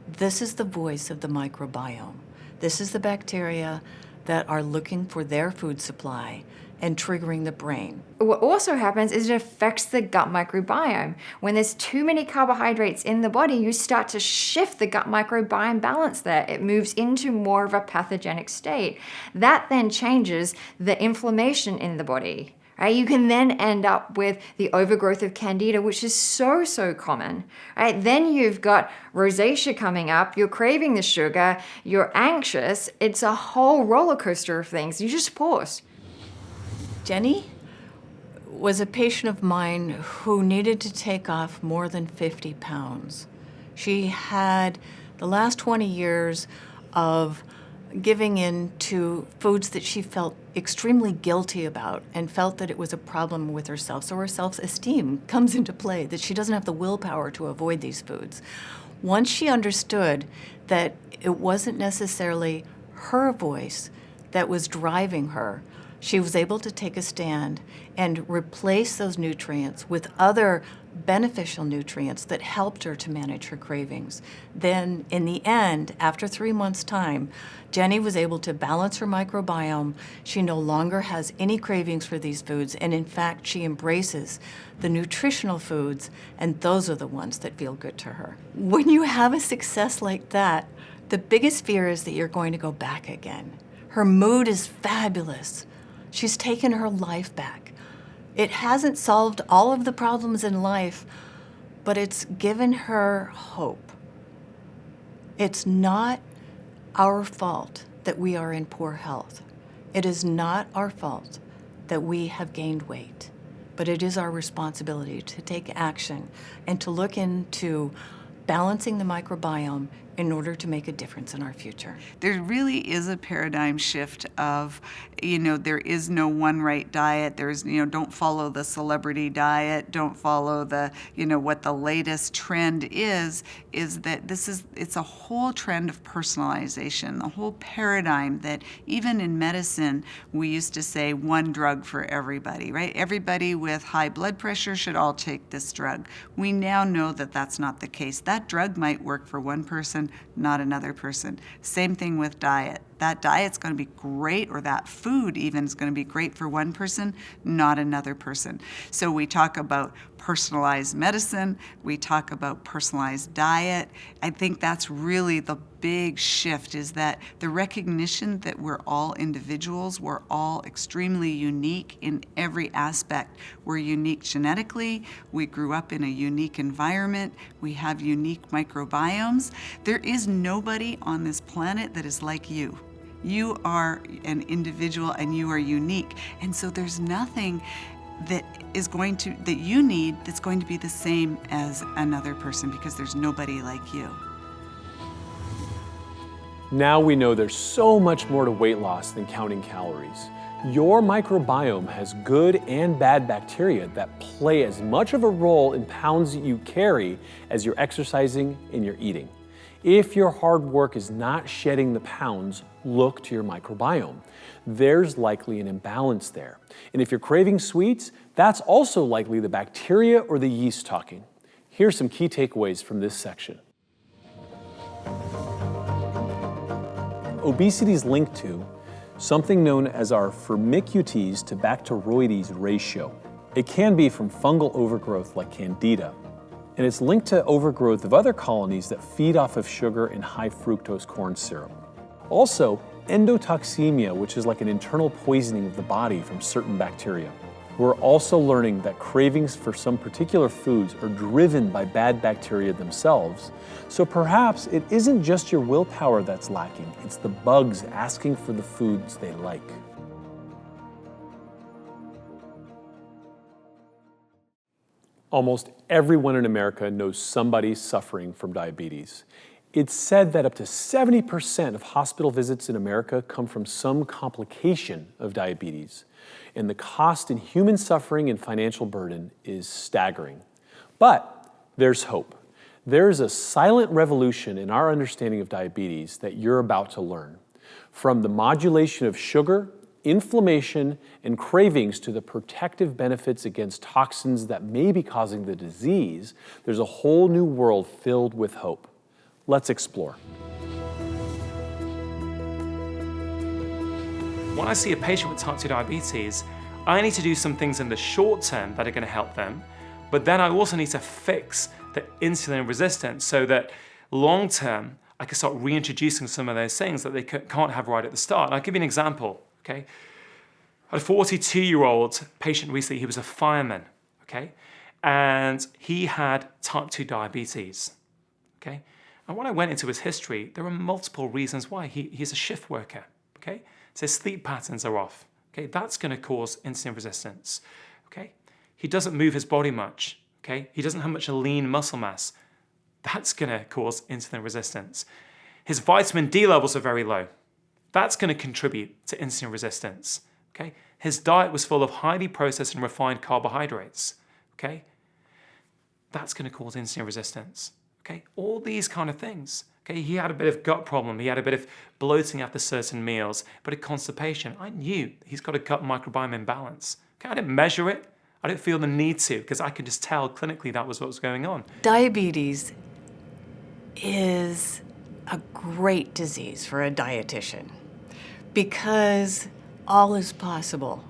This is the voice of the microbiome. This is the bacteria that are looking for their food supply and triggering the brain. What also happens is it affects the gut microbiome. When there's too many carbohydrates in the body, you start to shift the gut microbiome balance there. It moves into more of a pathogenic state. That then changes the inflammation in the body. Right? You can then end up with the overgrowth of Candida, which is so common. Right? Then you've got rosacea coming up, you're craving the sugar, you're anxious. It's a whole roller coaster of things. You just pause. Jenny was a patient of mine who needed to take off more than 50 pounds. She had the last 20 years of giving in to foods that she felt extremely guilty about and felt that it was a problem with herself. So her self-esteem comes into play, that she doesn't have the willpower to avoid these foods. Once she understood that it wasn't necessarily her voice that was driving her, she was able to take a stand and replace those nutrients with other beneficial nutrients that helped her to manage her cravings. Then, in the end, after 3 months' time, Jenny was able to balance her microbiome. She no longer has any cravings for these foods, and in fact, she embraces the nutritional foods, and those are the ones that feel good to her. When you have a success like that, the biggest fear is that you're going to go back again. Her mood is fabulous. She's taken her life back. It hasn't solved all of the problems in life, but it's given her hope. It's not our fault that we are in poor health. It is not our fault that we have gained weight, but it is our responsibility to take action and to look into balancing the microbiome in order to make a difference in our future. There really is a paradigm shift of, there is no one right diet. There's, don't follow the celebrity diet. Don't follow the, what the latest trend is that it's a whole trend of personalization, the whole paradigm that even in medicine, we used to say one drug for everybody, right? Everybody with high blood pressure should all take this drug. We now know that that's not the case. That drug might work for one person, not another person. Same thing with diet. That diet's going to be great, or that food even is going to be great for one person, not another person. So we talk about personalized medicine, we talk about personalized diet. I think that's really the big shift, is that the recognition that we're all individuals, we're all extremely unique in every aspect. We're unique genetically, we grew up in a unique environment, we have unique microbiomes. There is nobody on this planet that is like you. You are an individual and you are unique. And so there's nothing that you need that's going to be the same as another person, because there's nobody like you. Now we know there's so much more to weight loss than counting calories. Your microbiome has good and bad bacteria that play as much of a role in pounds you carry as you're exercising and you're eating. If your hard work is not shedding the pounds, look to your microbiome. There's likely an imbalance there. And if you're craving sweets, that's also likely the bacteria or the yeast talking. Here's some key takeaways from this section. Obesity is linked to something known as our firmicutes to bacteroides ratio. It can be from fungal overgrowth like Candida, and it's linked to overgrowth of other colonies that feed off of sugar and high fructose corn syrup. Also, endotoxemia, which is like an internal poisoning of the body from certain bacteria. We're also learning that cravings for some particular foods are driven by bad bacteria themselves. So perhaps it isn't just your willpower that's lacking, it's the bugs asking for the foods they like. Almost everyone in America knows somebody suffering from diabetes. It's said that up to 70% of hospital visits in America come from some complication of diabetes, and the cost in human suffering and financial burden is staggering. But there's hope. There's a silent revolution in our understanding of diabetes that you're about to learn. From the modulation of sugar, inflammation, and cravings to the protective benefits against toxins that may be causing the disease, there's a whole new world filled with hope. Let's explore. When I see a patient with type 2 diabetes, I need to do some things in the short term that are going to help them, but then I also need to fix the insulin resistance so that long term I can start reintroducing some of those things that they can't have right at the start. And I'll give you an example, okay? I had a 42-year-old patient recently, he was a fireman, okay? And he had type 2 diabetes, okay? And when I went into his history, there were multiple reasons why. He's a shift worker, okay? So his sleep patterns are off, okay? That's gonna cause insulin resistance, okay? He doesn't move his body much, okay? He doesn't have much lean muscle mass. That's gonna cause insulin resistance. His vitamin D levels are very low. That's gonna contribute to insulin resistance, okay? His diet was full of highly processed and refined carbohydrates, okay? That's gonna cause insulin resistance. Okay, all these kind of things. Okay, he had a bit of gut problem, he had a bit of bloating after certain meals, but a constipation. I knew he's got a gut microbiome imbalance. Okay, I didn't measure it, I didn't feel the need to, because I could just tell clinically that was what was going on. Diabetes is a great disease for a dietitian because all is possible.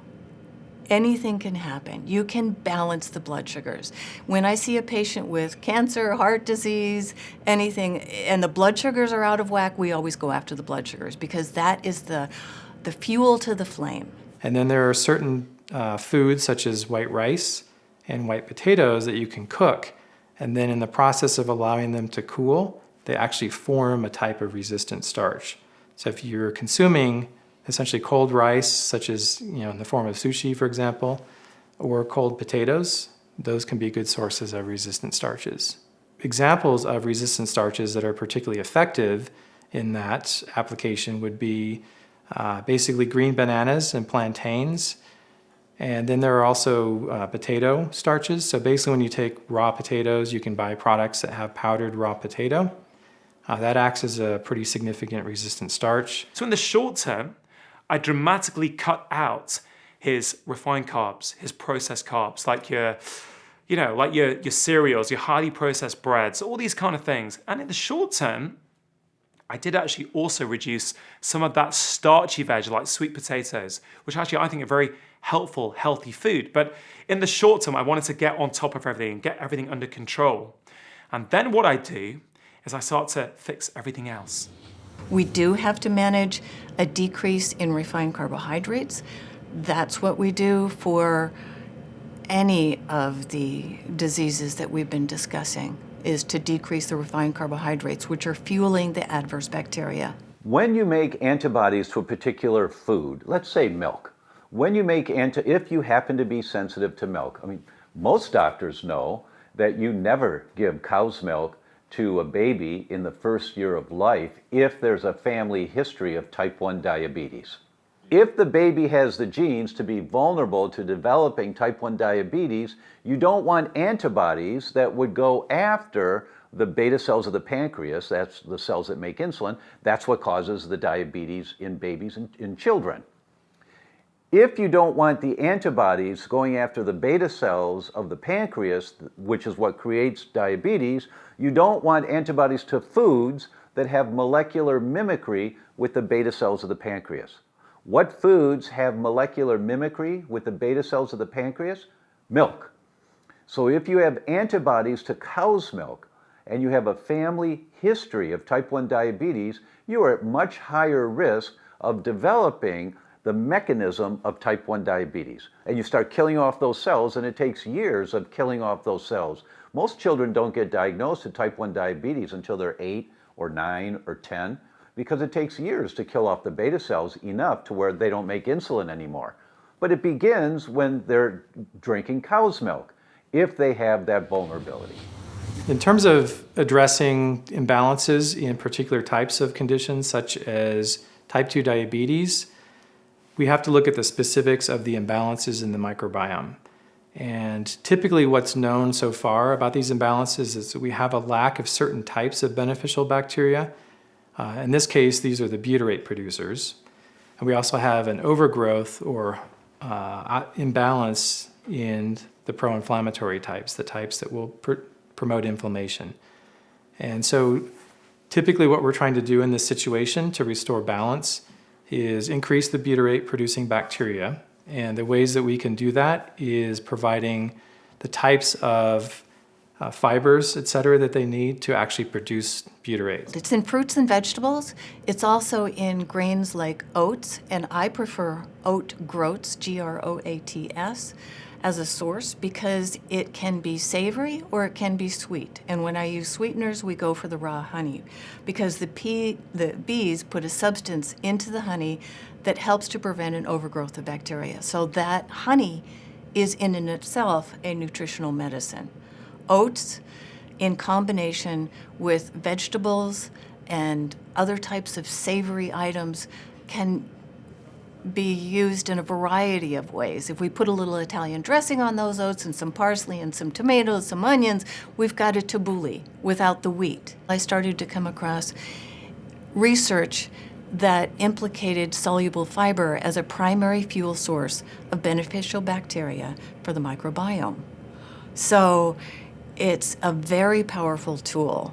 Anything can happen. You can balance the blood sugars. When I see a patient with cancer, heart disease, anything, and the blood sugars are out of whack, we always go after the blood sugars because that is the fuel to the flame. And then there are certain foods such as white rice and white potatoes that you can cook. And then in the process of allowing them to cool, they actually form a type of resistant starch. So if you're consuming essentially cold rice, such as in the form of sushi, for example, or cold potatoes, those can be good sources of resistant starches. Examples of resistant starches that are particularly effective in that application would be basically green bananas and plantains. And then there are also potato starches. So basically when you take raw potatoes, you can buy products that have powdered raw potato. That acts as a pretty significant resistant starch. So in the short term, I dramatically cut out his refined carbs, his processed carbs, like your cereals, your highly processed breads, all these kind of things. And in the short term, I did actually also reduce some of that starchy veg, like sweet potatoes, which actually I think are very helpful, healthy food. But in the short term, I wanted to get on top of everything and get everything under control. And then what I do is I start to fix everything else. We do have to manage a decrease in refined carbohydrates. That's what we do for any of the diseases that we've been discussing, is to decrease the refined carbohydrates, which are fueling the adverse bacteria. When you make antibodies to a particular food, let's say milk, if you happen to be sensitive to milk, most doctors know that you never give cow's milk to a baby in the first year of life if there's a family history of type 1 diabetes. If the baby has the genes to be vulnerable to developing type 1 diabetes, you don't want antibodies that would go after the beta cells of the pancreas, that's the cells that make insulin, that's what causes the diabetes in babies and in children. If you don't want the antibodies going after the beta cells of the pancreas, which is what creates diabetes, you don't want antibodies to foods that have molecular mimicry with the beta cells of the pancreas. What foods have molecular mimicry with the beta cells of the pancreas? Milk. So if you have antibodies to cow's milk and you have a family history of type 1 diabetes, you are at much higher risk of developing the mechanism of type 1 diabetes. And you start killing off those cells, and it takes years of killing off those cells. Most children don't get diagnosed with type 1 diabetes until they're 8 or 9 or 10, because it takes years to kill off the beta cells enough to where they don't make insulin anymore. But it begins when they're drinking cow's milk, if they have that vulnerability. In terms of addressing imbalances in particular types of conditions, such as type 2 diabetes, we have to look at the specifics of the imbalances in the microbiome. And typically what's known so far about these imbalances is that we have a lack of certain types of beneficial bacteria. In this case, these are the butyrate producers. And we also have an overgrowth or imbalance in the pro-inflammatory types, the types that will promote inflammation. And so typically what we're trying to do in this situation to restore balance is increase the butyrate producing bacteria. And the ways that we can do that is providing the types of fibers, et cetera, that they need to actually produce butyrate. It's in fruits and vegetables. It's also in grains like oats, and I prefer oat groats, Groats, as a source because it can be savory or it can be sweet. And when I use sweeteners, we go for the raw honey because the bees put a substance into the honey that helps to prevent an overgrowth of bacteria. So that honey is in and itself a nutritional medicine. Oats, in combination with vegetables and other types of savory items, can be used in a variety of ways. If we put a little Italian dressing on those oats and some parsley and some tomatoes, some onions, we've got a tabbouleh without the wheat. I started to come across research that implicated soluble fiber as a primary fuel source of beneficial bacteria for the microbiome. So it's a very powerful tool.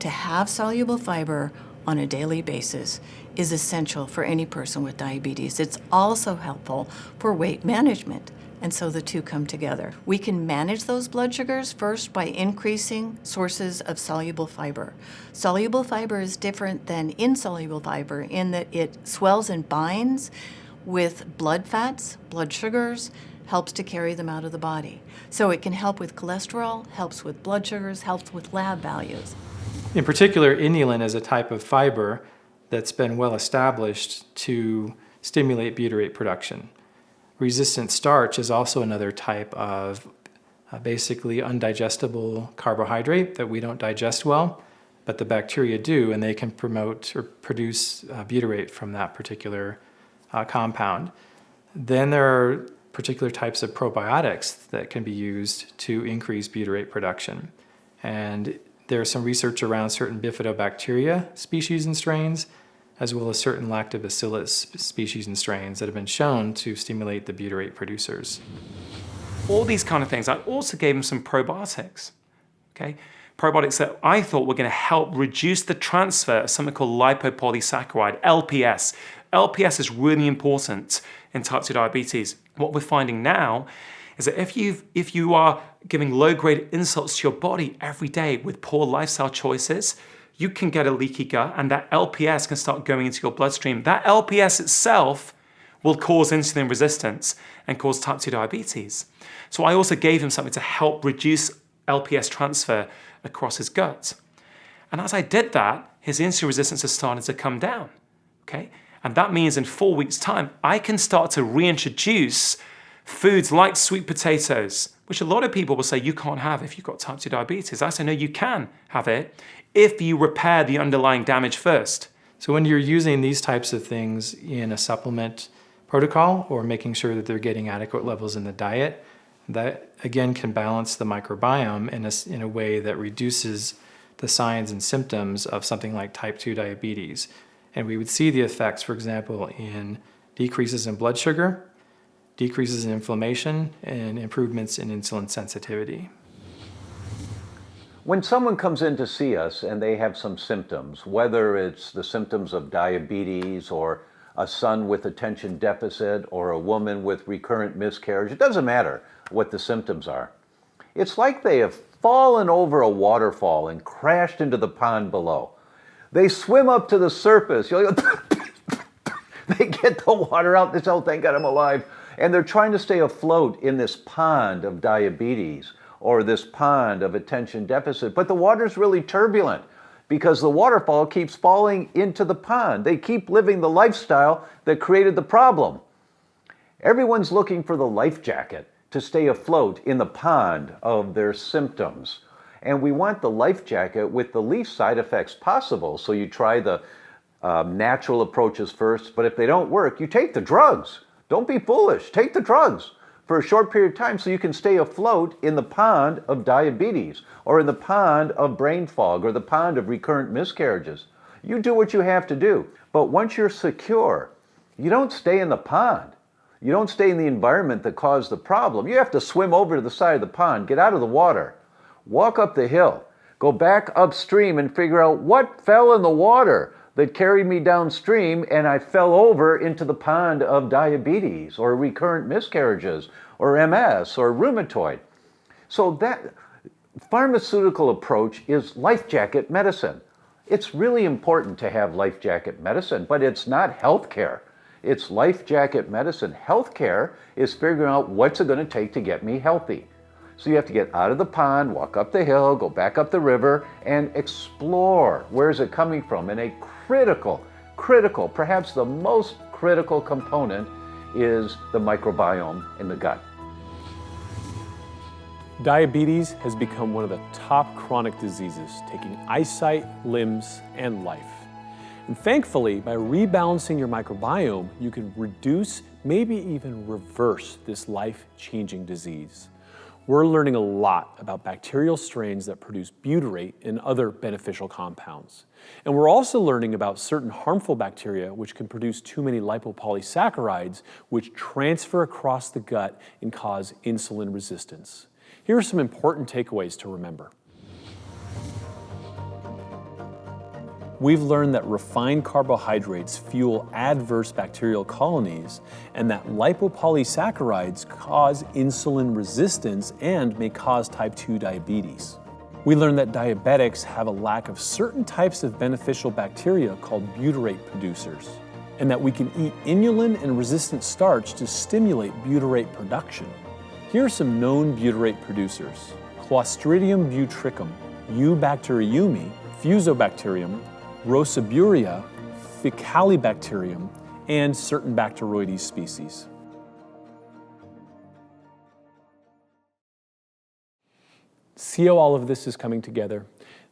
To have soluble fiber on a daily basis is essential for any person with diabetes. It's also helpful for weight management, and so the two come together. We can manage those blood sugars first by increasing sources of soluble fiber. Soluble fiber is different than insoluble fiber in that it swells and binds with blood fats, blood sugars, helps to carry them out of the body. So it can help with cholesterol, helps with blood sugars, helps with lab values. In particular, inulin is a type of fiber that's been well established to stimulate butyrate production. Resistant starch is also another type of basically undigestible carbohydrate that we don't digest well, but the bacteria do, and they can promote or produce butyrate from that particular compound. Then there are particular types of probiotics that can be used to increase butyrate production. And there's some research around certain bifidobacteria species and strains, as well as certain lactobacillus species and strains that have been shown to stimulate the butyrate producers. All these kind of things. I also gave him some probiotics, okay? Probiotics that I thought were going to help reduce the transfer of something called lipopolysaccharide, LPS. LPS is really important in type 2 diabetes. What we're finding now is that if you are giving low-grade insults to your body every day with poor lifestyle choices, you can get a leaky gut, and that LPS can start going into your bloodstream. That LPS itself will cause insulin resistance and cause type 2 diabetes. So I also gave him something to help reduce LPS transfer across his gut. And as I did that, his insulin resistance has started to come down, okay? And that means in 4 weeks' time, I can start to reintroduce foods like sweet potatoes, which a lot of people will say you can't have if you've got type 2 diabetes. I say, no, you can have it if you repair the underlying damage first. So when you're using these types of things in a supplement protocol or making sure that they're getting adequate levels in the diet, that again can balance the microbiome in a way that reduces the signs and symptoms of something like type 2 diabetes. And we would see the effects, for example, in decreases in blood sugar, decreases in inflammation, and improvements in insulin sensitivity. When someone comes in to see us and they have some symptoms, whether it's the symptoms of diabetes or a son with attention deficit or a woman with recurrent miscarriage, it doesn't matter what the symptoms are. It's like they have fallen over a waterfall and crashed into the pond below. They swim up to the surface. They get the water out. This, oh, thank God I'm alive. And they're trying to stay afloat in this pond of diabetes or this pond of attention deficit. But the water's really turbulent because the waterfall keeps falling into the pond. They keep living the lifestyle that created the problem. Everyone's looking for the life jacket to stay afloat in the pond of their symptoms. And we want the life jacket with the least side effects possible. So you try the natural approaches first, but if they don't work, you take the drugs. Don't be foolish. Take the drugs for a short period of time so you can stay afloat in the pond of diabetes or in the pond of brain fog or the pond of recurrent miscarriages. You do what you have to do. But once you're secure, you don't stay in the pond. You don't stay in the environment that caused the problem. You have to swim over to the side of the pond, get out of the water, walk up the hill, go back upstream and figure out what fell in the water that carried me downstream and I fell over into the pond of diabetes or recurrent miscarriages or MS or rheumatoid. So that pharmaceutical approach is life jacket medicine. It's really important to have life jacket medicine, but it's not healthcare. It's life jacket medicine. Healthcare is figuring out what's it going to take to get me healthy. So you have to get out of the pond, walk up the hill, go back up the river, and explore where is it coming from. And a critical, perhaps the most critical component is the microbiome in the gut. Diabetes has become one of the top chronic diseases, taking eyesight, limbs, and life. And thankfully, by rebalancing your microbiome, you can reduce, maybe even reverse this life-changing disease. We're learning a lot about bacterial strains that produce butyrate and other beneficial compounds. And we're also learning about certain harmful bacteria which can produce too many lipopolysaccharides, which transfer across the gut and cause insulin resistance. Here are some important takeaways to remember. We've learned that refined carbohydrates fuel adverse bacterial colonies and that lipopolysaccharides cause insulin resistance and may cause type 2 diabetes. We learned that diabetics have a lack of certain types of beneficial bacteria called butyrate producers, and that we can eat inulin and resistant starch to stimulate butyrate production. Here are some known butyrate producers: Clostridium butyricum, Eubacterium, Fusobacterium, Rosaburia, Fecalibacterium, and certain Bacteroides species. See how all of this is coming together?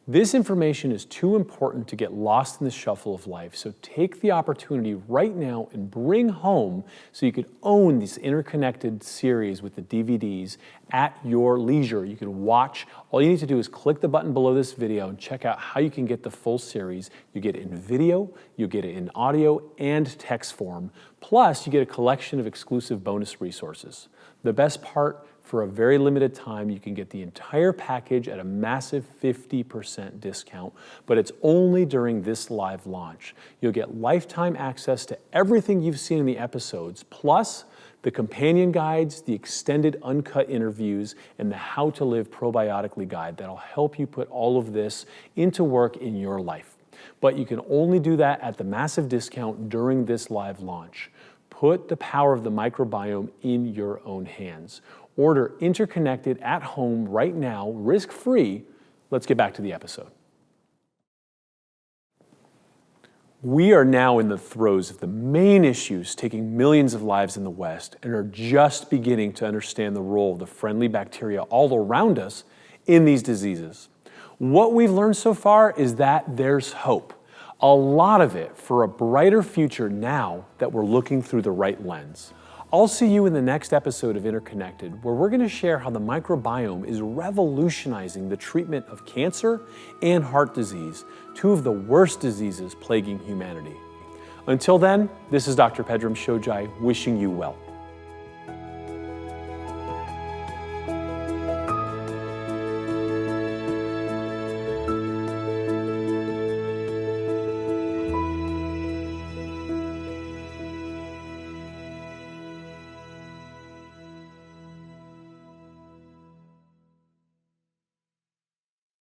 This information is too important to get lost in the shuffle of life, so take the opportunity right now and bring home so you can own this interconnected series with the DVDs at your leisure. You can watch. All you need to do is click the button below this video and check out how you can get the full series. You get it in video, you get it in audio and text form, plus you get a collection of exclusive bonus resources. The best part, for a very limited time, you can get the entire package at a massive 50% discount, but it's only during this live launch. You'll get lifetime access to everything you've seen in the episodes, plus the companion guides, the extended uncut interviews, and the How to Live Probiotically guide that'll help you put all of this into work in your life. But you can only do that at the massive discount during this live launch. Put the power of the microbiome in your own hands. Order Interconnected at home right now, risk-free. Let's get back to the episode. We are now in the throes of the main issues taking millions of lives in the West and are just beginning to understand the role of the friendly bacteria all around us in these diseases. What we've learned so far is that there's hope. A lot of it for a brighter future now that we're looking through the right lens. I'll see you in the next episode of Interconnected, where we're going to share how the microbiome is revolutionizing the treatment of cancer and heart disease, two of the worst diseases plaguing humanity. Until then, this is Dr. Pedram Shojai wishing you well.